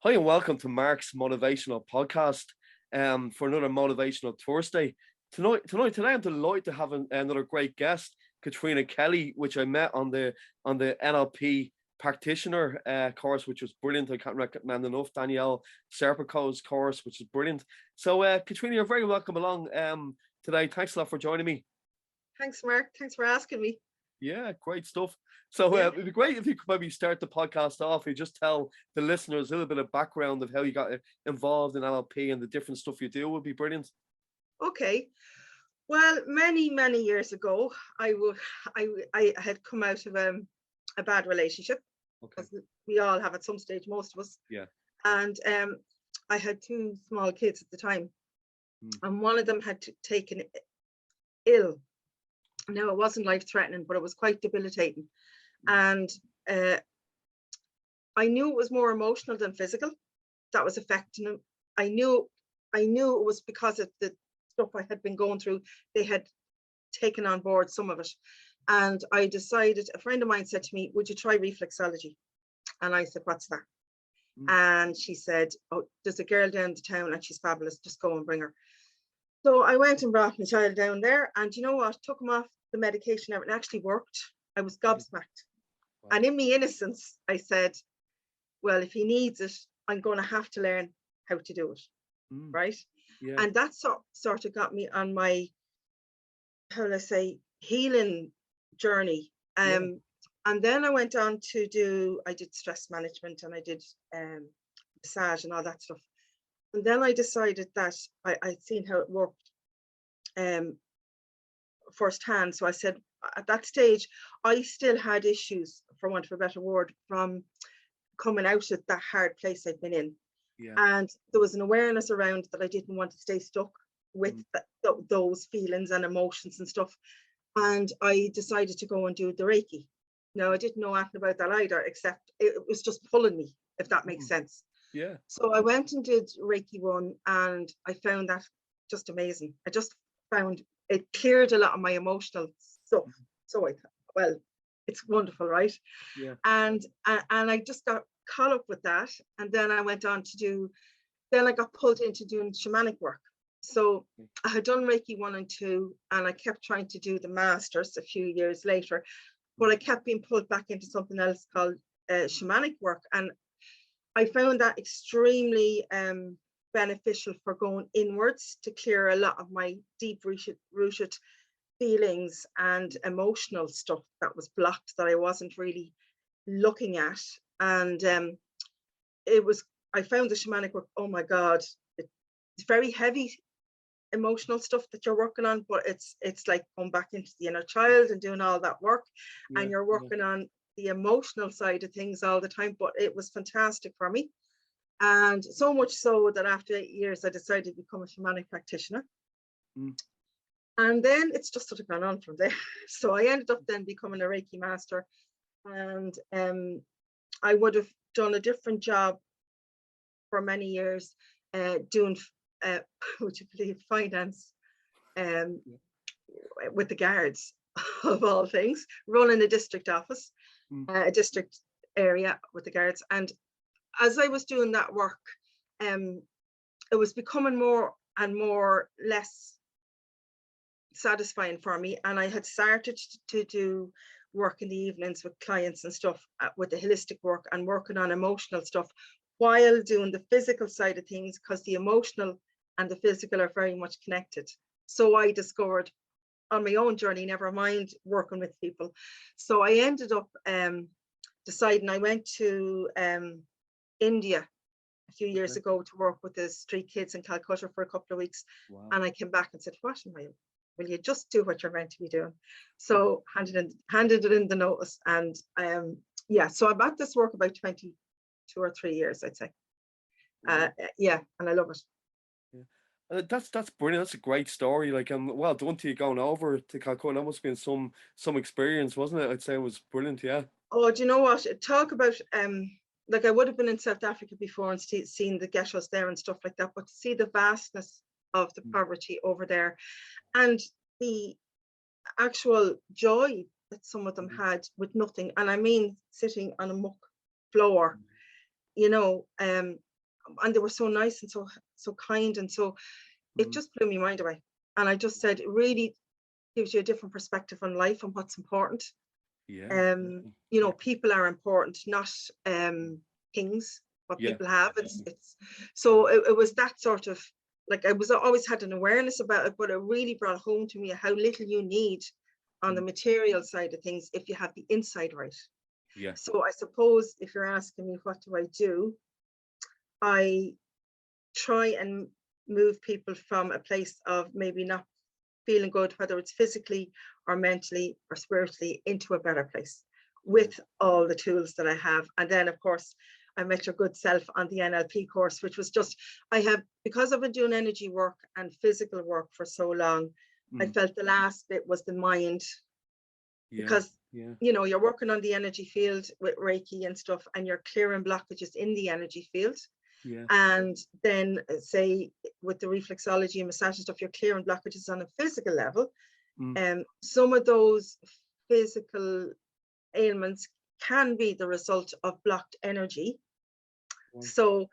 Hi and welcome to Mark's Motivational Podcast for another Motivational Thursday. Today I'm delighted to have another great guest, Katrina Kelly, which I met on the NLP Practitioner course, which was brilliant. I can't recommend enough. Danielle Serpico's course, which is brilliant. So Katrina, you're very welcome along today. Thanks a lot for joining me. Thanks, Mark. Thanks for asking me. Yeah, great stuff. So it'd be great if you could maybe start the podcast off. You just tell the listeners a little bit of background of how you got involved in NLP and the different stuff you do would be brilliant. Okay. Well, many years ago, I had come out of a bad relationship, Okay. as we all have at some stage, most of us. Yeah. And I had two small kids at the time, and one of them had taken ill. Now, it wasn't life-threatening, but it was quite debilitating. And I knew it was more emotional than physical that was affecting him. I knew it was because of the stuff I had been going through. They had taken on board some of it. And I decided, a friend of mine said to me, would you try reflexology? And I said, what's that? And she said, oh, there's a girl down the town and she's fabulous. Just go and bring her. So I went and brought my child down there, and you know what? Took him off the medication. It actually worked. I was gobsmacked. Wow. And in my innocence, I said, well, if he needs it, I'm going to have to learn how to do it. Right? Yeah. And that sort of got me on my, how will I say, healing journey. And then I went on to I did stress management, and I did massage and all that stuff. And then I decided that I'd seen how it worked firsthand. So I said, at that stage, I still had issues, for want of a better word, from coming out of that hard place I'd been in. Yeah. And there was an awareness around that I didn't want to stay stuck with those feelings and emotions and stuff. And I decided to go and do the Reiki. Now, I didn't know anything about that either, except it was just pulling me, if that makes sense. Yeah. So I went and did Reiki 1, and I found that just amazing. I just found it cleared a lot of my emotional stuff. So I thought, well, it's wonderful, right? Yeah. And I just got caught up with that. And then I went on to then I got pulled into doing shamanic work. So I had done Reiki 1 and 2, and I kept trying to do the masters a few years later, but I kept being pulled back into something else called shamanic work. And I found that extremely beneficial for going inwards to clear a lot of my deep rooted feelings and emotional stuff that was blocked, that I wasn't really looking at. And I found the shamanic work, oh my God, it's very heavy emotional stuff that you're working on, but it's like going back into the inner child and doing all that work, and you're working on the emotional side of things all the time. But it was fantastic for me, and so much so that after 8 years I decided to become a shamanic practitioner. And then it's just sort of gone on from there. So I ended up then becoming a Reiki master, and I would have done a different job for many years, doing would you believe, finance with the guards, of all things, running a district office, a district area with the guards. And as I was doing that work, it was becoming more and more less satisfying for me. And I had started to do work in the evenings with clients and stuff, with the holistic work and working on emotional stuff while doing the physical side of things, because the emotional and the physical are very much connected. So I discovered on my own journey, never mind working with people. So I ended up deciding, I went to India a few years ago to work with the street kids in Calcutta for a couple of weeks. Wow. And I came back and said, what am I, will you just do what you're meant to be doing? So handed it in the notice. And so I'm at this work about 22 or 3 years, I'd say. And I love it. That's brilliant. That's a great story. Like, well done to you going over to Calcutta. That must have been some experience, wasn't it? I'd say it was brilliant. Yeah. Oh, do you know what? Talk about like, I would have been in South Africa before and seen the ghettos there and stuff like that, but to see the vastness of the poverty over there, and the actual joy that some of them had with nothing, and I mean sitting on a muck floor, you know, and they were so nice and so kind, and so it just blew my mind away. And I just said, it really gives you a different perspective on life and what's important. Yeah. You know, people are important, not things, what people have. It's so it was that sort of, like, I was always had an awareness about it, but it really brought home to me how little you need on the material side of things if you have the inside right. Yeah. So I suppose if you're asking me what do, I try and move people from a place of maybe not feeling good, whether it's physically or mentally or spiritually, into a better place with all the tools that I have. And then, of course, I met your good self on the NLP course, which was just, because I've been doing energy work and physical work for so long, I felt the last bit was the mind, because you know, you're working on the energy field with Reiki and stuff, and you're clearing blockages in the energy field. And then, say, with the reflexology and massage and stuff, you're clearing blockages on a physical level. Some of those physical ailments can be the result of blocked energy. So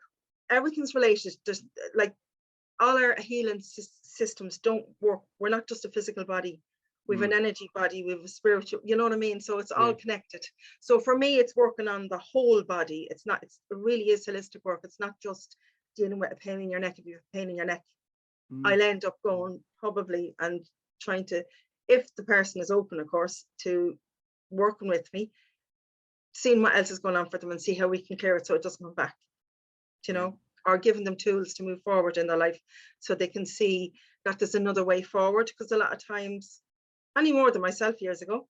everything's related. There's, like, all our healing systems don't work. We're not just a physical body. We have an energy body, we have a spiritual, you know what I mean? So it's all connected. So for me, it's working on the whole body. It's not, it really is holistic work. It's not just dealing with a pain in your neck. If you have a pain in your neck, I'll end up going probably and trying to, if the person is open, of course, to working with me, seeing what else is going on for them and see how we can clear it so it doesn't come back, you know, or giving them tools to move forward in their life so they can see that there's another way forward. Because a lot of times, any more than myself years ago,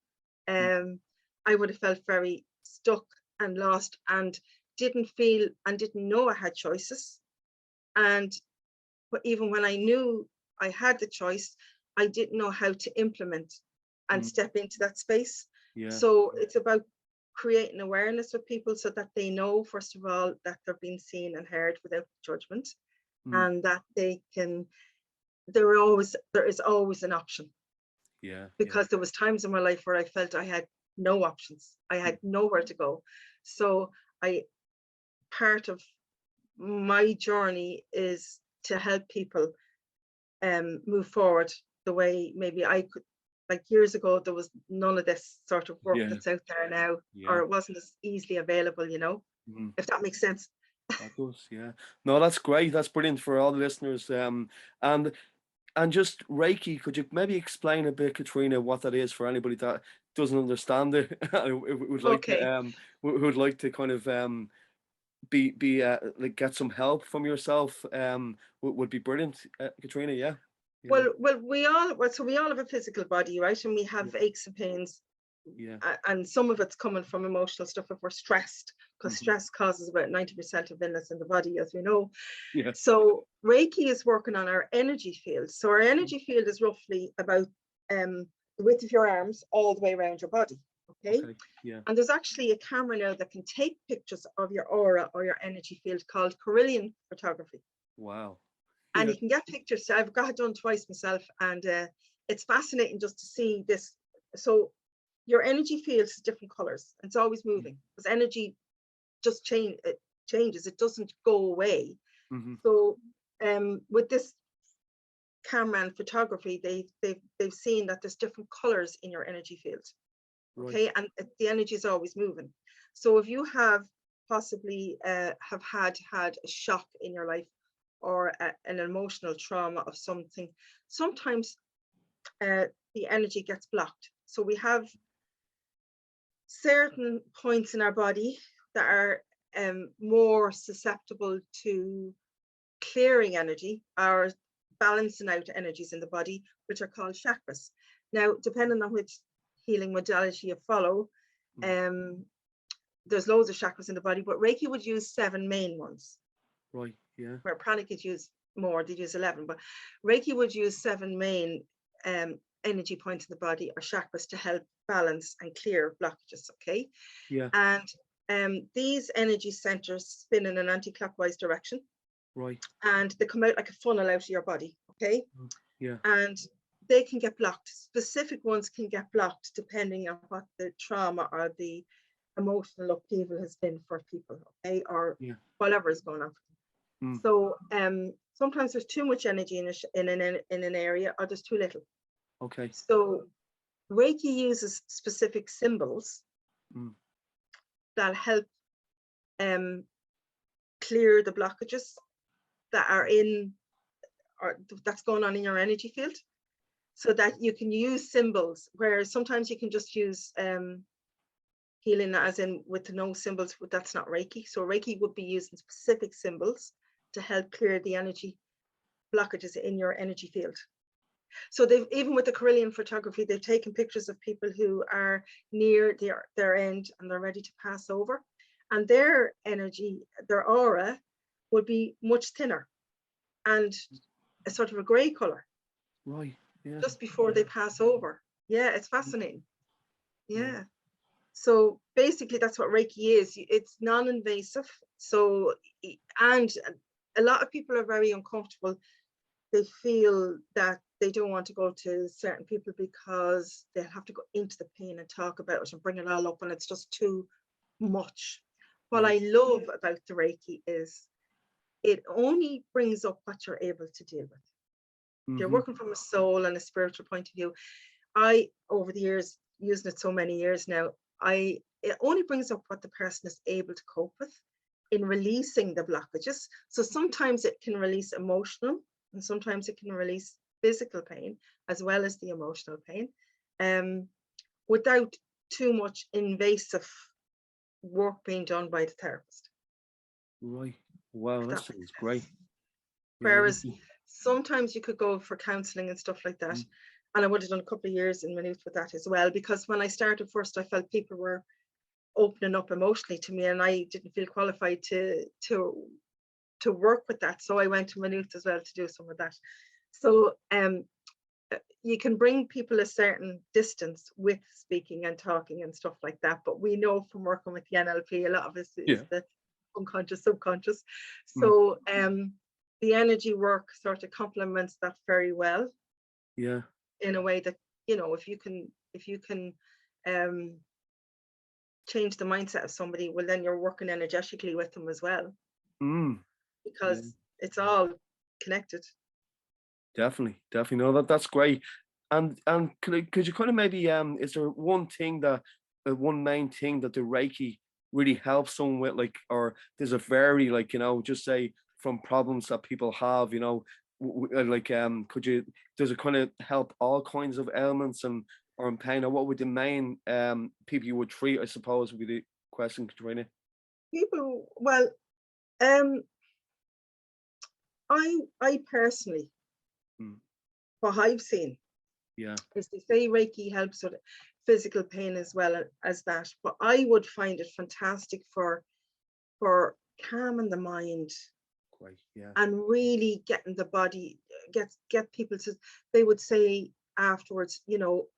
I would have felt very stuck and lost and didn't feel and didn't know I had choices. And but even when I knew I had the choice, I didn't know how to implement and step into that space. So it's about creating awareness with people so that they know, first of all, that they're being seen and heard without judgment, and that they can, there is always an option. Because there was times in my life where I felt I had no options. I had nowhere to go. So part of my journey is to help people move forward the way maybe I could. Like years ago, there was none of this sort of work that's out there now, or it wasn't as easily available, you know, if that makes sense. Of course, no, that's great. That's brilliant for all the listeners. And just Reiki, could you maybe explain a bit, Katrina, what that is for anybody that doesn't understand it? would like to would like to kind of be like get some help from yourself. Would be brilliant, Katrina. Well, we all have a physical body, right? And we have aches and pains. And some of it's coming from emotional stuff if we're stressed, because stress causes about 90% of illness in the body, as we know. So Reiki is working on our energy field. So our energy field is roughly about the width of your arms all the way around your body. Okay. And there's actually a camera now that can take pictures of your aura or your energy field called Carillion photography. Wow. And you can get pictures. I've got it done twice myself, and it's fascinating just to see this. So your energy field is different colors. It's always moving because energy just changes. It doesn't go away. So with this camera and photography, they've seen that there's different colors in your energy field. Okay, and the energy is always moving. So if you have possibly have had a shock in your life, or an emotional trauma of something, sometimes the energy gets blocked. So we have certain points in our body that are more susceptible to clearing energy or balancing out energies in the body, which are called chakras. Now, depending on which healing modality you follow, there's loads of chakras in the body, but Reiki would use 7 main ones. Right, where pranic could use more, they'd use 11, but Reiki would use 7 main energy points in the body or chakras to help balance and clear blockages. Okay. And these energy centers spin in an anti-clockwise direction. Right. And they come out like a funnel out of your body. Okay. And they can get blocked. Specific ones can get blocked depending on what the trauma or the emotional upheaval has been for people. Okay. Or whatever is going on. Mm. So sometimes there's too much energy in an area, or there's too little. Okay. So Reiki uses specific symbols that help clear the blockages that are in, or that's going on in your energy field, so that you can use symbols, where sometimes you can just use healing as in with no symbols, but that's not Reiki. So Reiki would be using specific symbols to help clear the energy blockages in your energy field. So they've, even with the Carillion photography, they've taken pictures of people who are near their end and they're ready to pass over, and their energy, their aura would be much thinner and a sort of a grey color. Right. Yeah. Just before they pass over. Yeah, it's fascinating. Yeah. So basically that's what Reiki is. It's non-invasive. So, and a lot of people are very uncomfortable. They feel that they don't want to go to certain people because they'll have to go into the pain and talk about it and bring it all up, and it's just too much. What I love about the Reiki is it only brings up what you're able to deal with. If you're working from a soul and a spiritual point of view, over the years, using it so many years now, it only brings up what the person is able to cope with in releasing the blockages. So sometimes it can release emotional, and sometimes it can release physical pain as well as the emotional pain, without too much invasive work being done by the therapist. Right. Wow, that sounds great. Whereas sometimes you could go for counseling and stuff like that. And I would have done a couple of years in Maynooth with that as well, because when I started first, I felt people were opening up emotionally to me, and I didn't feel qualified to work with that. So I went to Maynooth as well to do some of that. So you can bring people a certain distance with speaking and talking and stuff like that. But we know from working with the NLP, a lot of this is the unconscious, subconscious. So the energy work sort of complements that very well. Yeah. In a way that, you know, if you can change the mindset of somebody, well, then you're working energetically with them as well. Because it's all connected. Definitely. No, that's great. And could you kind of maybe is there one main thing that the Reiki really helps someone with, like, or there's a very, like, you know, just say from problems that people have, you know, like does it kind of help all kinds of ailments or in pain, or what would the main people you would treat, I suppose, would be the question, Katrina? People, well, I personally, what I've seen, is they say Reiki helps with physical pain as well as that, but I would find it fantastic for calming the mind. And really getting the body, get people to, they would say afterwards, you know,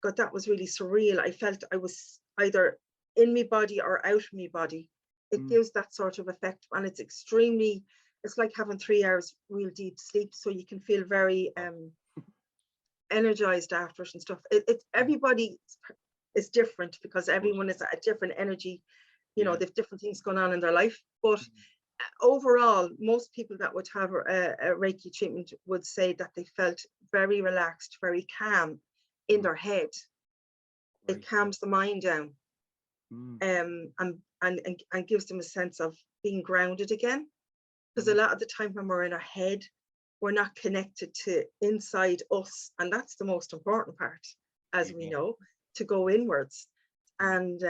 God, that was really surreal. I felt I was either in my body or out of my body. It gives that sort of effect, and it's like having 3 hours real deep sleep, so you can feel very energized after it and stuff. Everybody is different because everyone is at a different energy, you know, they've different things going on in their life, but overall, most people that would have a Reiki treatment would say that they felt very relaxed, very calm in their head. It calms the mind down, and gives them a sense of being grounded again. Because a lot of the time when we're in our head, we're not connected to inside us, and that's the most important part, as we know, to go inwards. And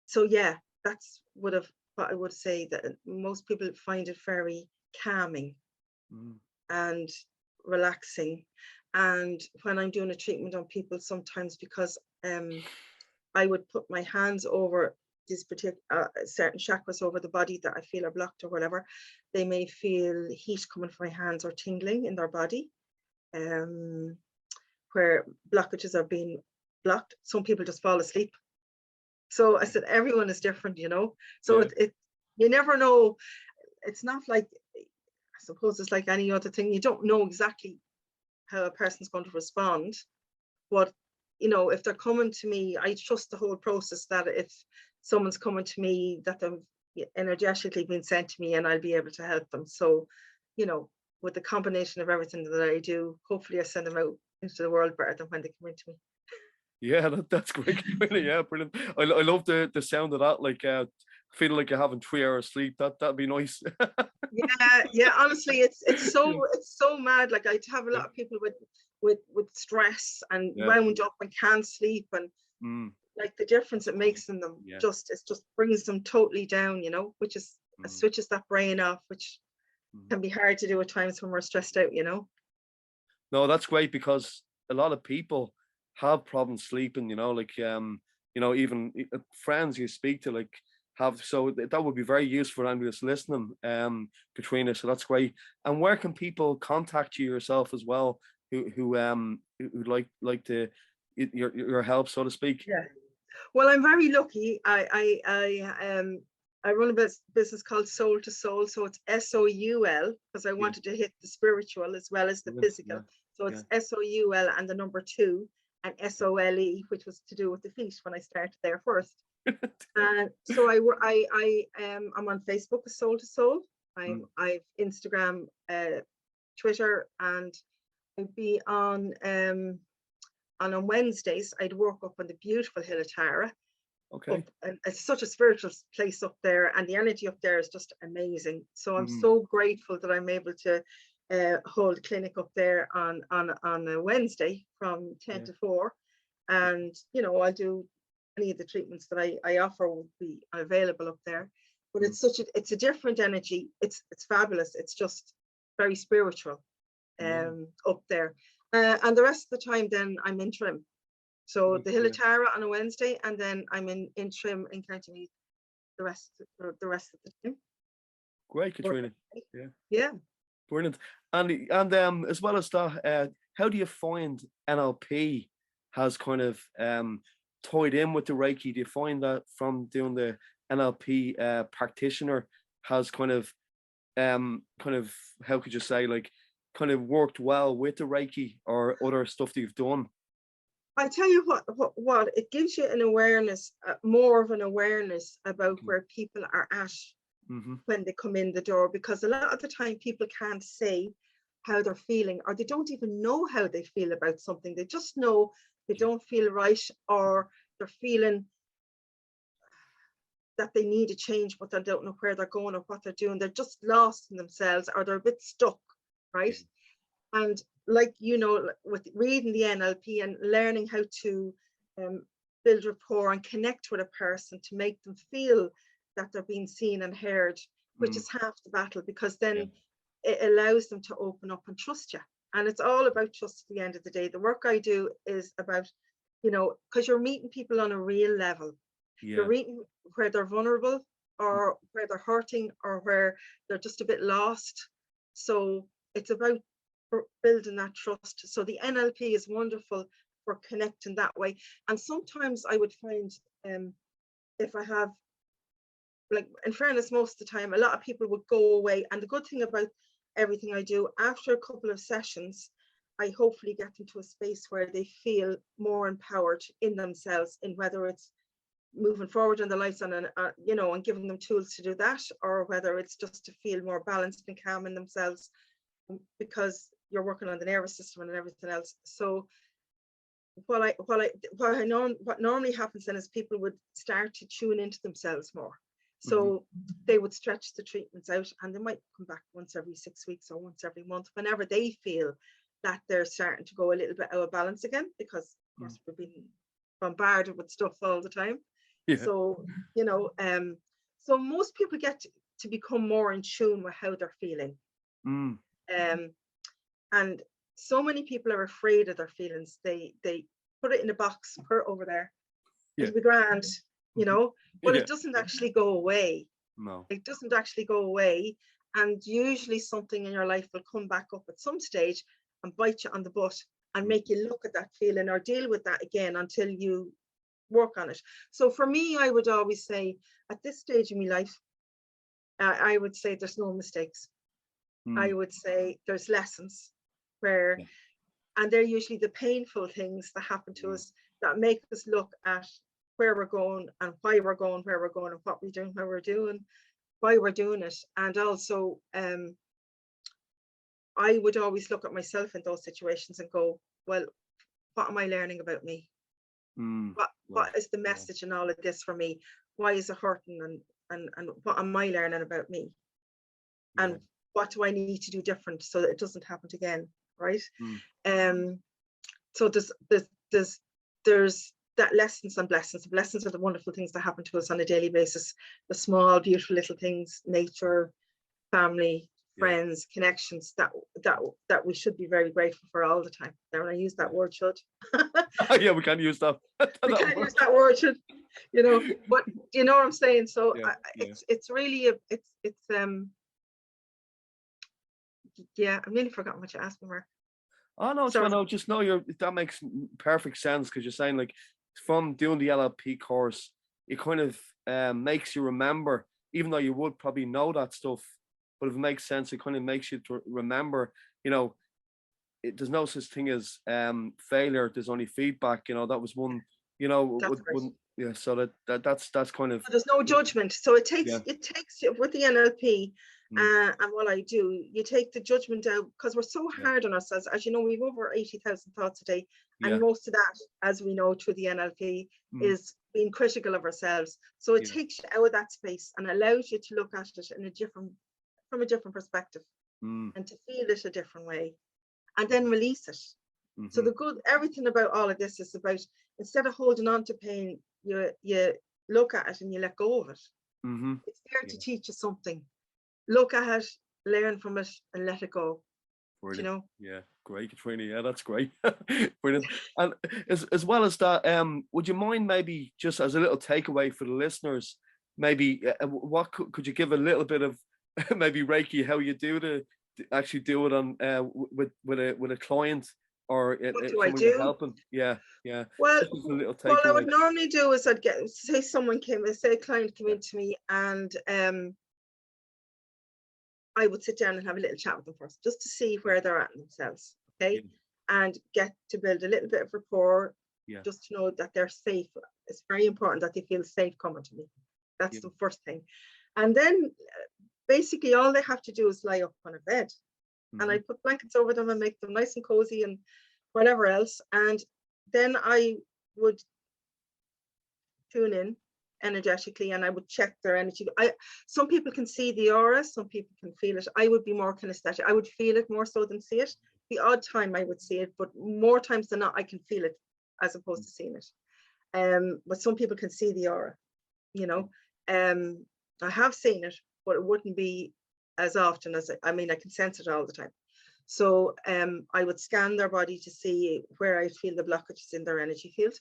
so yeah, that's what I would say, that most people find it very calming and relaxing. And when I'm doing a treatment on people, sometimes because I would put my hands over these particular certain chakras over the body that I feel are blocked or whatever, they may feel heat coming from my hands or tingling in their body, where blockages are being blocked. Some people just fall asleep. So I said, everyone is different, you know. So you never know. It's not like, I suppose it's like any other thing. You don't know exactly how a person's going to respond. But, you know, if they're coming to me, I trust the whole process, that if someone's coming to me that they've energetically being sent to me, and I'll be able to help them. So, with the combination of everything that I do, hopefully I send them out into the world better than when they come into me. Yeah, that's great. Yeah, brilliant. I love the sound of that. Like, feeling like you're having 3 hours sleep. That'd be nice. Yeah. Honestly, it's Yeah, so mad. Like, I have a lot of people with stress and yeah, wound up and can't sleep, and mm, like the difference it makes in them, yeah, it just brings them totally down. Which is mm, switches that brain off, which mm. can be hard to do at times when we're stressed out. No, that's great because a lot of people have problems sleeping. Like, even friends you speak to, like, have, so that would be very useful for anyone that's listening, Katrina. So that's great. And where can people contact you yourself as well, who like to your help, so to speak? Yeah. Well, I'm very lucky. I run a business called Soul to Soul, so it's SOUL, because I Yeah, wanted to hit the spiritual as well as the brilliant. physical. Yeah, So yeah. it's SOUL and the number 2, and SOLE, which was to do with the feet when I started there first. And so I'm on Facebook as Soul to Soul. I've Instagram, Twitter, and I'd be on Wednesdays. I'd work up on the beautiful hill of Tara. Okay. And it's such a spiritual place up there, and the energy up there is just amazing. So I'm Mm, so grateful that I'm able to hold a clinic up there on a Wednesday from 10 yeah. to 4, and I'll do any of the treatments that I offer will be available up there. But Mm, it's a different energy. It's fabulous. It's just very spiritual yeah. up there, and the rest of the time then I'm interim. So Yeah. the Hill Yeah. of Tara on a Wednesday, and then I'm in interim in County Meath the rest of the time. Great, But, Katrina. Yeah. yeah. Brilliant. And as well as that, how do you find NLP has kind of tied in with the Reiki? Do you find that from doing the NLP practitioner has kind of how could you say, like, kind of worked well with the Reiki or other stuff that you've done? I tell you what it gives you an awareness, more of an awareness about where people are at Mm-hmm. when they come in the door, because a lot of the time people can't say how they're feeling, or they don't even know how they feel about something. They just know they don't feel right, or they're feeling that they need a change, but they don't know where they're going or what they're doing. They're just lost in themselves, or they're a bit stuck, right? And like, with reading the NLP and learning how to build rapport and connect with a person to make them feel that they're being seen and heard, which is half the battle, because then it allows them to open up and trust you. And it's all about trust at the end of the day. The work I do is about, because you're meeting people on a real level. You're Yeah. meeting where they're vulnerable, or where they're hurting, or where they're just a bit lost. So it's about building that trust. So the NLP is wonderful for connecting that way. And sometimes I would find, if I have, like, in fairness, most of the time, a lot of people would go away. And the good thing about everything I do, after a couple of sessions, I hopefully get them to a space where they feel more empowered in themselves, in whether it's moving forward in their lives and and giving them tools to do that, or whether it's just to feel more balanced and calm in themselves, because you're working on the nervous system and everything else. So what normally happens then is people would start to tune into themselves more. So they would stretch the treatments out, and they might come back once every 6 weeks or once every month, whenever they feel that they're starting to go a little bit out of balance again, because of course we're being bombarded with stuff all the time. Yeah. So so most people get to become more in tune with how they're feeling. And so many people are afraid of their feelings. They put it in a box, put it over there, it'll be grand, but it doesn't actually go away. No. It doesn't actually go away. And usually something in your life will come back up at some stage and bite you on the butt and make you look at that feeling or deal with that again until you work on it. So for me, I would always say, at this stage in my life, I would say there's no mistakes. I would say there's lessons and they're usually the painful things that happen to us that make us look at where we're going and why we're going where we're going and what we're doing, how we're doing, why we're doing it. And also I would always look at myself in those situations and go, well, what am I learning about me? What is the message in all of this for me? Why is it hurting? And what am I learning about me? And what do I need to do different so that it doesn't happen again, right? So there's that lessons and blessings. Blessings are the wonderful things that happen to us on a daily basis. The small, beautiful little things, nature, family, friends, connections that we should be very grateful for all the time. Now, when I use that word, should. Yeah, we can't use that. We can't use that word, should. You know, but you know what I'm saying. So it's really I've really forgotten what you asked me, Mark. Oh no, just know that makes perfect sense, because you're saying, like, from doing the LLP course, it kind of makes you remember, even though you would probably know that stuff, but if it makes sense, it kind of makes you to remember, you know, there's no such thing as failure. There's only feedback. You know, that was one. You know, so that's kind of. There's no judgment. So it takes with the NLP. And what I do, you take the judgment out, because we're so hard on ourselves. As you know, we've over 80,000 thoughts a day. And most of that, as we know through the NLP, is being critical of ourselves. So it takes you out of that space and allows you to look at it from a different perspective, and to feel it a different way, and then release it. So everything about all of this is about, instead of holding on to pain, you look at it and you let go of it. It's there to teach you something. Look at it, learn from it, and let it go. You know? Yeah, great, Katrina. Yeah, that's great. Brilliant. And as well as that, would you mind, maybe just as a little takeaway for the listeners, maybe what could you give a little bit of maybe Reiki, how you do actually do it on with a client, or what do I do? Helping? Yeah. Well, what I would normally do is I'd say a client came into me, and I would sit down and have a little chat with them first, just to see where they're at in themselves, okay? And get to build a little bit of rapport, just to know that they're safe. It's very important that they feel safe coming to me. That's the first thing. And then basically all they have to do is lie up on a bed, and I put blankets over them and make them nice and cozy and whatever else. And then I would tune in energetically, and I would check their energy. Some people can see the aura, some people can feel it. I would be more kinesthetic. I would feel it more so than see it. The odd time I would see it, but more times than not I can feel it as opposed to seeing it. But some people can see the aura, you know. I have seen it, but it wouldn't be as often as I can sense it all the time. So I would scan their body to see where I feel the blockages in their energy field.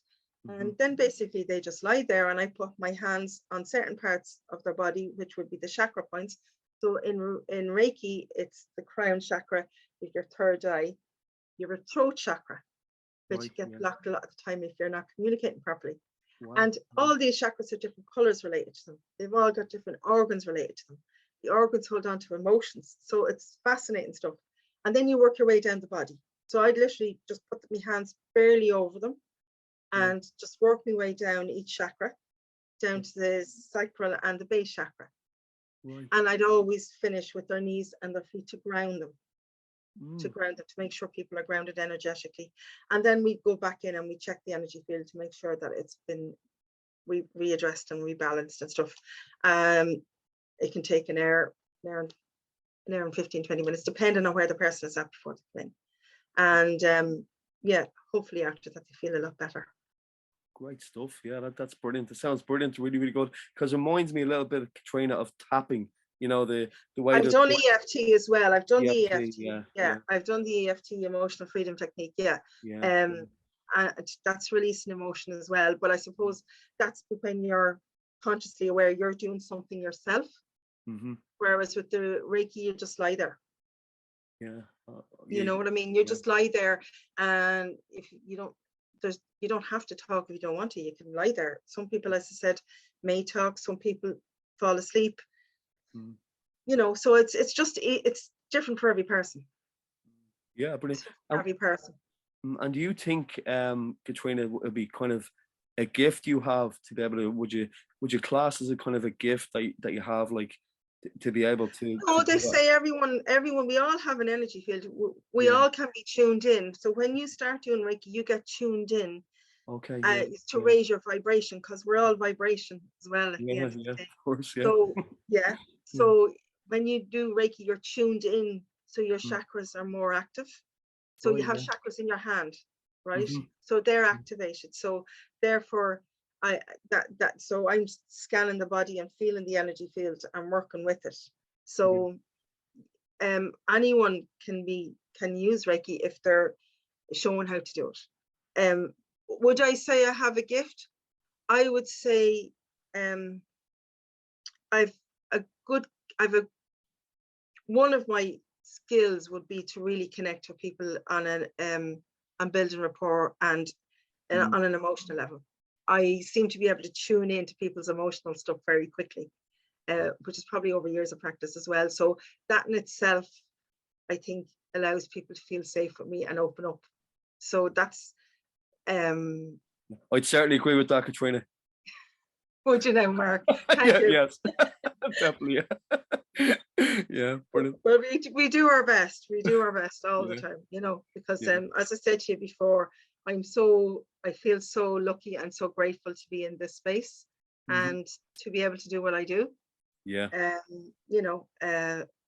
And then basically they just lie there, and I put my hands on certain parts of their body, which would be the chakra points. So in Reiki, it's the crown chakra, your third eye, your throat chakra, which gets blocked a lot of the time if you're not communicating properly. And all these chakras have different colors related to them. They've all got different organs related to them. The organs hold on to emotions. So it's fascinating stuff. And then you work your way down the body. So I'd literally just put my hands barely over them and just work my way down each chakra, down to the sacral and the base chakra. And I'd always finish with their knees and their feet to ground them. To make sure people are grounded energetically. And then we go back in and we check the energy field to make sure that it's been readdressed and rebalanced and stuff. It can take an hour and 15, 20 minutes, depending on where the person is at before they come in. And hopefully after that they feel a lot better. Great stuff. Yeah, that's brilliant. It sounds brilliant. Really, really good. Because it reminds me a little bit, Katrina, of tapping. You know, the way I've done EFT as well. I've done the EFT. I've done the EFT, emotional freedom technique. And that's releasing emotion as well. But I suppose that's when you're consciously aware you're doing something yourself. Whereas with the Reiki, you just lie there. You know what I mean? You just lie there, and if you don't have to talk if you don't want to. You can lie there. Some people, as I said, may talk. Some people fall asleep. You know, so it's different for every person. Yeah, brilliant. For every person. And do you think, Katrina, would be kind of a gift you have to be able to, would you class as a kind of a gift that you have, like to be able to No, they do that? say everyone, we all have an energy field. We Yeah. all can be tuned in. So when you start doing Reiki, you get tuned in Okay. Yeah. to raise your vibration, because we're all vibration as well at the Yeah. end of Yeah. the day. Of course. Yeah. So yeah, Yeah. so when you do Reiki, you're tuned in, so your Mm. chakras are more active. So you Right. have Yeah. chakras in your hand, right? Mhm. So they're activated. So therefore, so I'm scanning the body and feeling the energy field and working with it. So anyone can use Reiki if they're shown how to do it. Would I say I have a gift? I would say I've a good I've a one of my skills would be to really connect with people on and building rapport and Mm. on an emotional level. I seem to be able to tune into people's emotional stuff very quickly, which is probably over years of practice as well. So that in itself, I think, allows people to feel safe with me and open up. So that's I'd certainly agree with that, Katrina. would you know, Mark? Thank Yeah. you. Yes. Definitely. Yeah. Yeah. Brilliant. Well, we do our best. We do our best all the Yeah. time, you know, because Yeah. as I said to you before, I feel so lucky and so grateful to be in this space Mhm. and to be able to do what I do. Yeah. You know,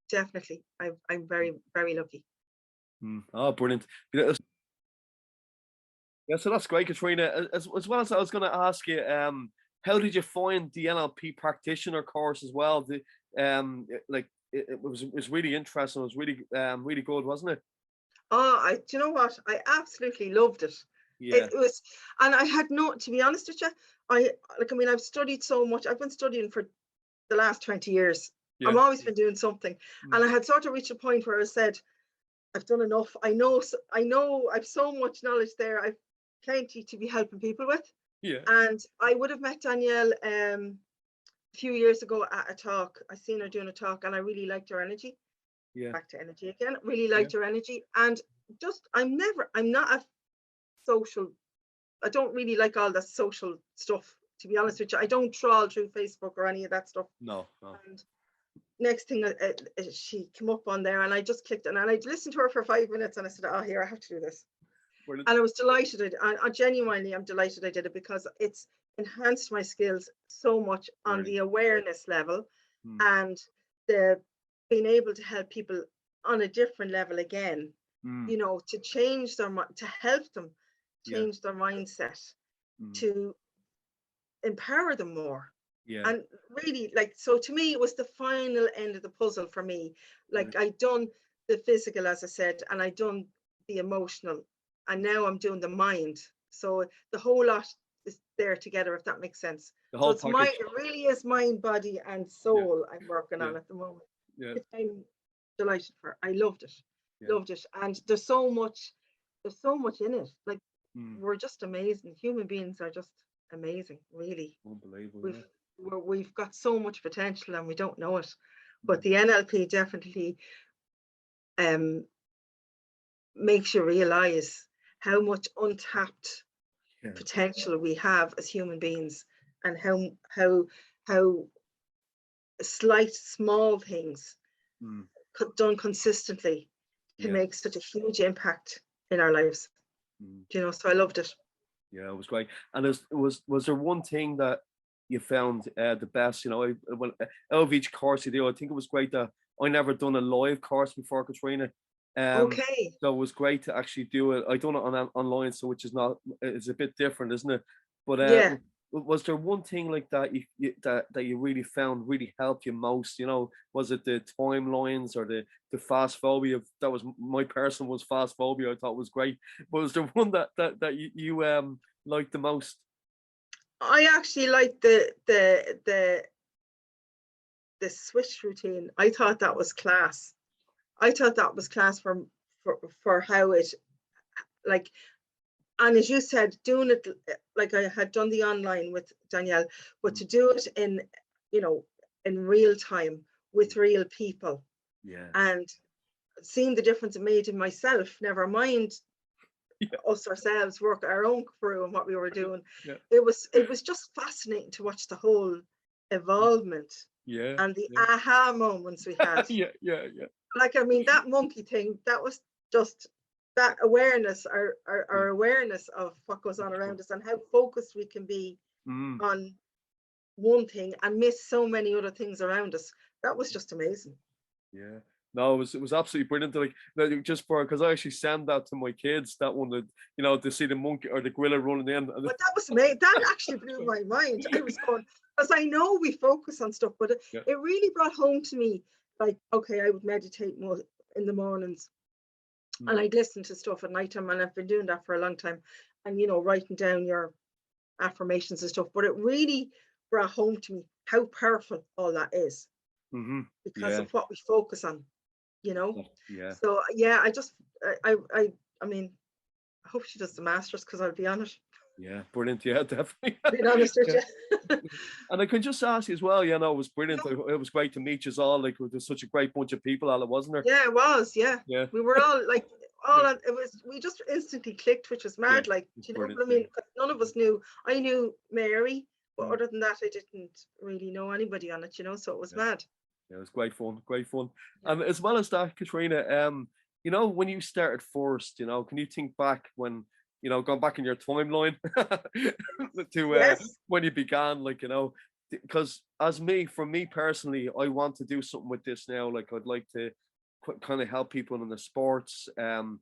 definitely, I'm very, very lucky. Mm. Oh, brilliant. Yeah, so that's great, Katrina. As well as I was going to ask you, how did you find the NLP practitioner course as well? It was really interesting. It was really good, wasn't it? Oh, do you know what? I absolutely loved it. Yeah. It was, and I had no, to be honest with you, I mean, I've studied so much. I've been studying for the last 20 years. Yeah. I've always been doing something. Mm. And I had sort of reached a point where I said, I've done enough. I know I've so much knowledge there. I've plenty to be helping people with. Yeah. And I would have met Danielle a few years ago at a talk. I seen her doing a talk and I really liked her energy. Yeah. Back to energy again. Really Yeah. liked her energy. And just, I'm not a social, I don't really like all the social stuff, to be honest with you. I don't trawl through Facebook or any of that stuff. No. No. And next thing, she came up on there and I just clicked and I listened to her for 5 minutes and I said, oh, here, I have to do this. Brilliant. And I was delighted. I genuinely am delighted I did it, because it's enhanced my skills so much on Right. the awareness level Mm. and the being able to help people on a different level again, Mm. you know, to change their to help them Yeah. change their mindset, Mm. to empower them more. Yeah. And really, like, so to me, it was the final end of the puzzle for me. Like, Right. I done the physical, as I said, and I done the emotional, and now I'm doing the mind. So the whole lot is there together, if that makes sense. The So whole it's package. it really is mind, body, and Yeah. soul I'm working Yeah. on at the moment. Yeah. I'm delighted for. I loved it. Yeah. Loved it. And there's so much in it. Like, Mm. we're just amazing. Human beings are just amazing, really. Unbelievable. Yeah. We've got so much potential and we don't know it. But Mm. the NLP definitely makes you realize how much untapped Yeah. potential we have as human beings, and how slight small things Mm. done consistently can Yeah. make such a huge impact in our lives. Mm. You know, so I loved it. Yeah, it was great. And was there one thing that you found the best? You know, out of each course you do, I think it was great that I never done a live course before, Katrina. Okay. So it was great to actually do it. I done it online, so which is not, it's a bit different, isn't it? But Yeah. was there one thing like that that you really found really helped you most? You know, was it the timelines or the fast phobia? That was my person was fast phobia. I thought was great. But was there one that you liked the most? I actually like the switch routine. I thought that was class. I thought that was class for how it, like, and as you said, doing it like I had done the online with Danielle, but to do it in, you know, in real time with real people, Yeah. and seeing the difference it made in myself, never mind us ourselves work our own through and what we were doing. Yeah. It was just fascinating to watch the whole evolvement Yeah. and the Yeah. aha moments we had. Yeah. Yeah. Like, I mean, that monkey thing, that was just that awareness, our awareness of what goes on around us and how focused we can be on one thing and miss so many other things around us. That was just amazing. Yeah. No, it was absolutely brilliant. Like just for because I actually sent that to my kids. That one that to see the monkey or the gorilla running in. And But that was amazing. That actually blew my mind. I was going, because I know we focus on stuff, but it really brought home to me, like, okay, I would meditate more in the mornings and I'd listen to stuff at nighttime, and I've been doing that for a long time, and writing down your affirmations and stuff. But it really brought home to me how powerful all that is because of what we focus on. Yeah. So yeah, I mean, I hope she does the masters, because I'll be on it. Yeah, brilliant. Yeah, definitely. Being honest with you. And I can just ask you as well, it was brilliant. It was great to meet you all. Like, there's such a great bunch of people, Ella, wasn't there? Yeah, it was. Yeah. Yeah. We were all like, we just instantly clicked, which was mad. Like, what I mean? None of us knew. I knew Mary, but other than that, I didn't really know anybody on it, so it was mad. Yeah, it was great fun. And as well as that, Katrina, when you started first, can you think back when, going back in your timeline to when you began, like, because for me personally, I want to do something with this now. Like, I'd like to kind of help people in the sports, kind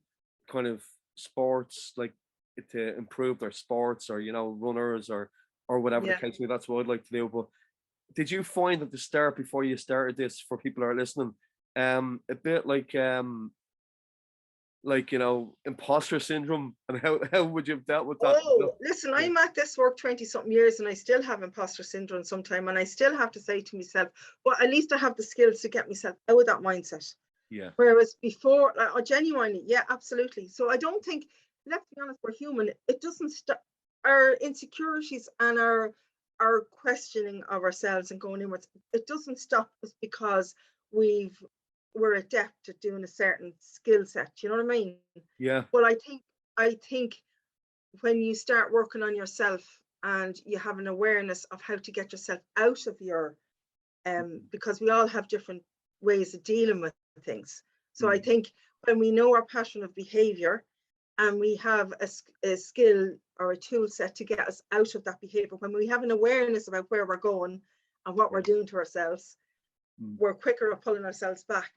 of sports, like to improve their sports, or, runners or whatever the case may be. That's what I'd like to do. But did you find at the start, before you started this, for people who are listening, a bit like imposter syndrome, and how would you have dealt with that? Oh, listen, I'm at this work 20 something years and I still have imposter syndrome sometimes, and I still have to say to myself, well, at least I have the skills to get myself out of that mindset. Yeah. Whereas before, genuinely, yeah, absolutely. So I don't think, let's be honest, we're human. It doesn't stop our insecurities and our questioning of ourselves and going inwards. It doesn't stop us because we're adept at doing a certain skill set. You know what I mean? Yeah. But I think when you start working on yourself and you have an awareness of how to get yourself out of your, because we all have different ways of dealing with things. So I think when we know our pattern of behavior and we have a skill or a tool set to get us out of that behavior, when we have an awareness about where we're going and what we're doing to ourselves, we're quicker at pulling ourselves back.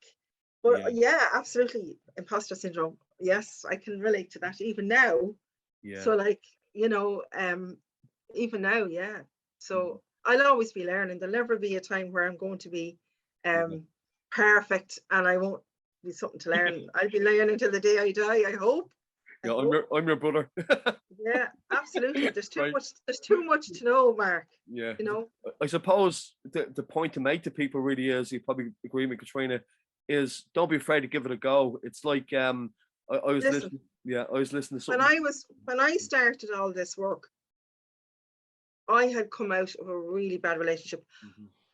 But yeah, absolutely, imposter syndrome. Yes, I can relate to that even now. Yeah. So like, even now, yeah. So I'll always be learning. There'll never be a time where I'm going to be perfect and I won't be something to learn. I'll be learning until the day I die, I hope. Yeah, I'm your brother. Yeah, absolutely. There's too much to know, Mark. Yeah. I suppose the point to make to people really is, you probably agree with Katrina, is don't be afraid to give it a go. It's like I was listening. Yeah, I was listening to something. When I started all this work, I had come out of a really bad relationship.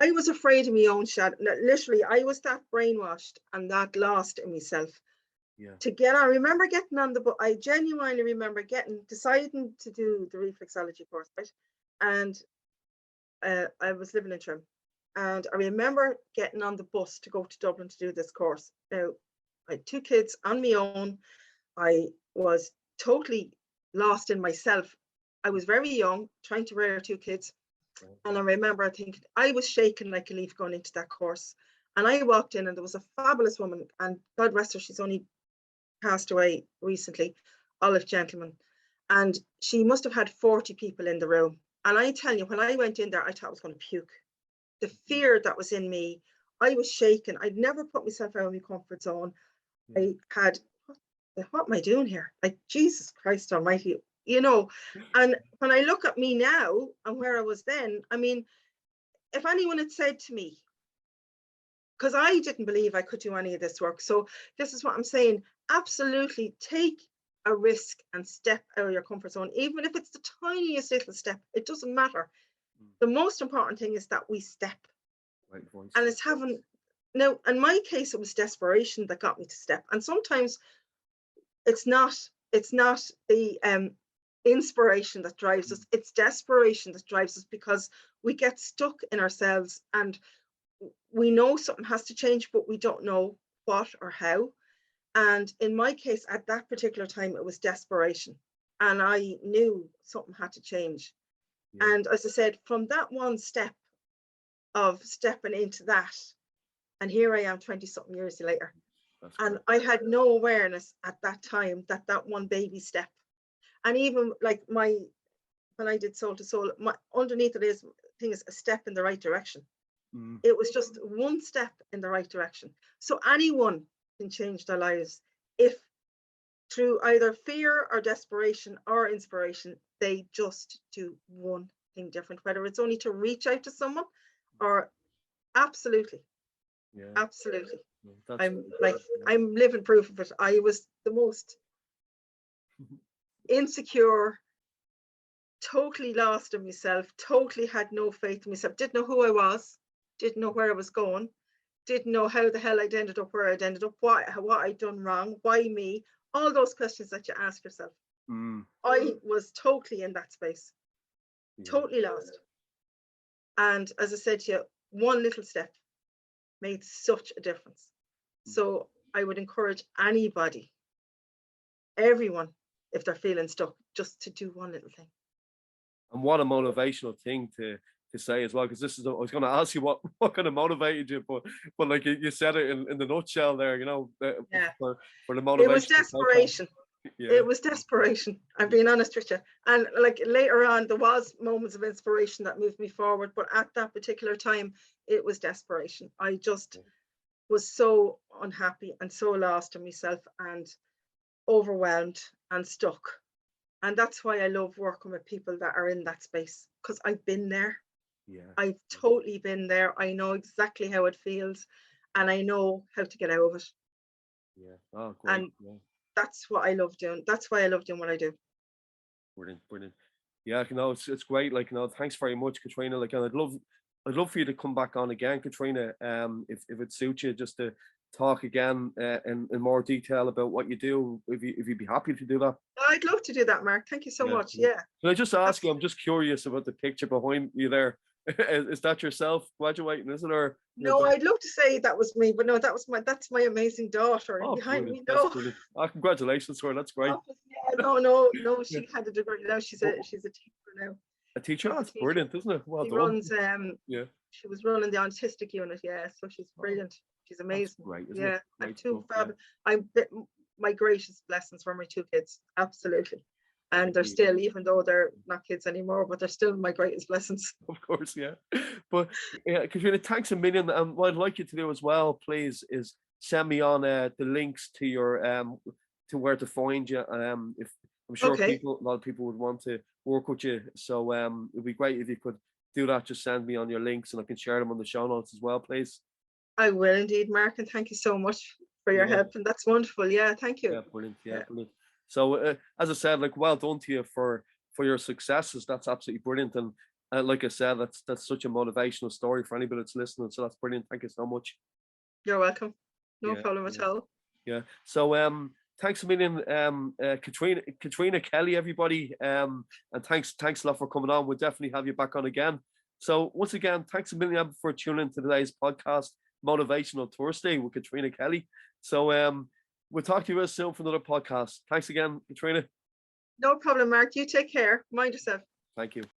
I was afraid of my own shadow. Literally, I was that brainwashed and that lost in myself. Yeah. I remember getting on the book. I genuinely remember deciding to do the reflexology course, right? And I was living in Trim. And I remember getting on the bus to go to Dublin to do this course. Now, I had 2 kids on my own. I was totally lost in myself. I was very young, trying to rear 2 kids. And I remember thinking, I was shaking like a leaf going into that course. And I walked in and there was a fabulous woman, and God rest her, she's only passed away recently, Olive Gentleman. And she must have had 40 people in the room. And I tell you, when I went in there, I thought I was going to puke. The fear that was in me, I was shaking. I'd never put myself out of my comfort zone. I had, what am I doing here? Like, Jesus Christ almighty, and when I look at me now and where I was then, I mean, if anyone had said to me, because I didn't believe I could do any of this work. So this is what I'm saying. Absolutely take a risk and step out of your comfort zone, even if it's the tiniest little step. It doesn't matter. The most important thing is that we step. Right voice. And it's in my case, it was desperation that got me to step. And sometimes it's not it's not the inspiration that drives us, it's desperation that drives us, because we get stuck in ourselves and we know something has to change, but we don't know what or how. And in my case, at that particular time, it was desperation. And I knew something had to change. Yeah. And as I said, from that one step of stepping into that, and here I am 20 something years later. And I had no awareness at that time that that one baby step, and even like when I did Soul to Soul, underneath it is thing is a step in the right direction. It was just one step in the right direction. So anyone can change their lives if, through either fear or desperation or inspiration, they just do one thing different, whether it's only to reach out to someone or absolutely. Yeah. Absolutely. I'm living proof of it. I was the most insecure, totally lost in myself, totally had no faith in myself, didn't know who I was, didn't know where I was going, didn't know how the hell I'd ended up where I'd ended up, what I'd done wrong, why me, all those questions that you ask yourself. I was totally in that space, totally lost. And as I said to you, one little step made such a difference. So I would encourage anybody, everyone, if they're feeling stuck, just to do one little thing. And what a motivational thing to say as well, because this is, I was going to ask you what kind of motivated you, but like you said it in the nutshell there, you know, for the motivation. It was desperation. Yeah. It was desperation. I'm being honest with you. And like later on, there was moments of inspiration that moved me forward, but at that particular time, it was desperation. I just was so unhappy and so lost in myself and overwhelmed and stuck. And that's why I love working with people that are in that space, because I've been there. Yeah. I've totally been there. I know exactly how it feels, and I know how to get out of it. Yeah. Oh, great. And that's what I love doing. That's why I love doing what I do. Brilliant. Yeah, you know, it's great. Like, you know, thanks very much, Katrina. Like, and I'd love for you to come back on again, Katrina. If it suits you, just to talk again in more detail about what you do, if you'd be happy to do that. I'd love to do that, Mark. Thank you so much. Yeah. Can I just ask you? I'm just curious about the picture behind you there. Is that yourself graduating? Is it, or no? I'd love to say that was me, but no, that's my amazing daughter behind me. No. Congratulations to her. That's great. Yeah, no. She had a degree now. She's a teacher now. A teacher? That's brilliant, isn't it? Well done. Runs she was running the autistic unit. Yeah, so she's brilliant. She's amazing. That's great. Yeah, I'm too fab. My greatest blessings for my two kids. Absolutely. And they're still, even though they're not kids anymore, but they're still my greatest blessings. Of course, yeah. But yeah, Katrina, thanks a million. What I'd like you to do as well, please, is send me on the links to your to where to find you. If I'm sure a lot of people would want to work with you, so it'd be great if you could do that. Just send me on your links, and I can share them on the show notes as well, please. I will indeed, Mark, and thank you so much for your help. And that's wonderful. Yeah, thank you. Yeah, brilliant. Yeah, brilliant. So as I said, like, well done to you for your successes. That's absolutely brilliant. And like I said, that's such a motivational story for anybody that's listening. So that's brilliant. Thank you so much. You're welcome. No problem at all. Yeah. So thanks a million, Katrina Kelly, everybody. And thanks a lot for coming on. We'll definitely have you back on again. So once again, thanks a million for tuning into today's podcast, Motivational Thursday with Katrina Kelly. So we'll talk to you real soon for another podcast. Thanks again, Katrina. No problem, Mark. You take care. Mind yourself. Thank you.